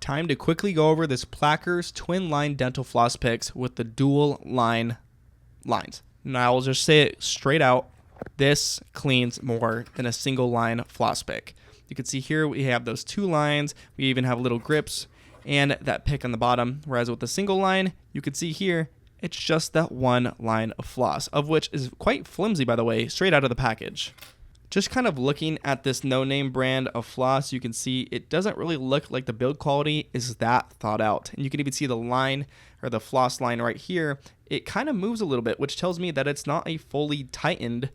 Time to quickly go over this Plackers twin line dental floss picks with the dual line lines. Now I'll just say it straight out. This cleans more than a single line floss pick. You can see here we have those two lines. We even have little grips and that pick on the bottom. Whereas with the single line, you can see here, it's just that one line of floss, of which is quite flimsy, by the way, straight out of the package. Just kind of looking at this no-name brand of floss, you can see it doesn't really look like the build quality is that thought out. And you can even see the line or the floss line right here. It kind of moves a little bit, which tells me that it's not a fully tightened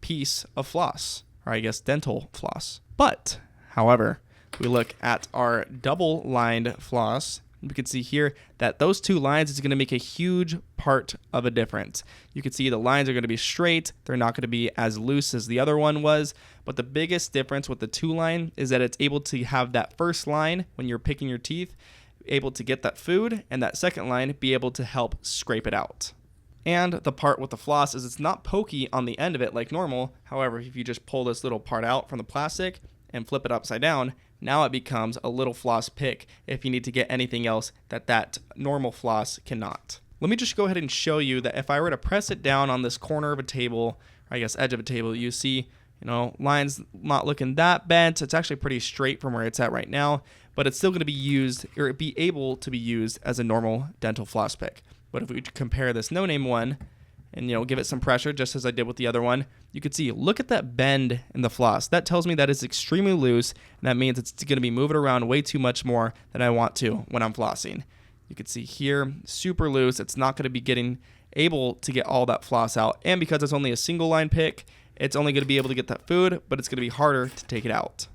piece of floss, or I guess dental floss. But, however, we look at our double lined floss, we can see here that those two lines is going to make a huge part of a difference. You can see the lines are going to be straight. They're not going to be as loose as the other one was. But the biggest difference with the two line is that it's able to have that first line when you're picking your teeth, able to get that food, and that second line be able to help scrape it out. And the part with the floss is it's not pokey on the end of it like normal. However, if you just pull this little part out from the plastic and flip it upside down, now it becomes a little floss pick if you need to get anything else that normal floss cannot. Let me just go ahead and show you that if I were to press it down on this corner of a table, or I guess edge of a table, you see, lines not looking that bent. It's actually pretty straight from where it's at right now, but it's still going to be used, or be able to be used as a normal dental floss pick. But if we compare this no-name one and give it some pressure, just as I did with the other one, you can see, look at that bend in the floss. That tells me that it's extremely loose, and that means it's going to be moving around way too much more than I want to when I'm flossing. You can see here, super loose. It's not going to be able to get all that floss out. And because it's only a single line pick, it's only going to be able to get that food, but it's going to be harder to take it out.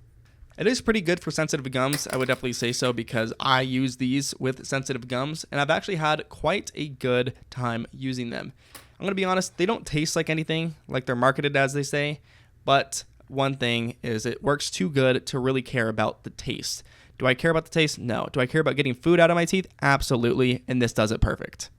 It is pretty good for sensitive gums. I would definitely say so because I use these with sensitive gums, and I've actually had quite a good time using them. I'm going to be honest, they don't taste like anything like they're marketed as, they say, but one thing is it works too good to really care about the taste. Do I care about the taste? No. Do I care about getting food out of my teeth? Absolutely, and this does it perfect.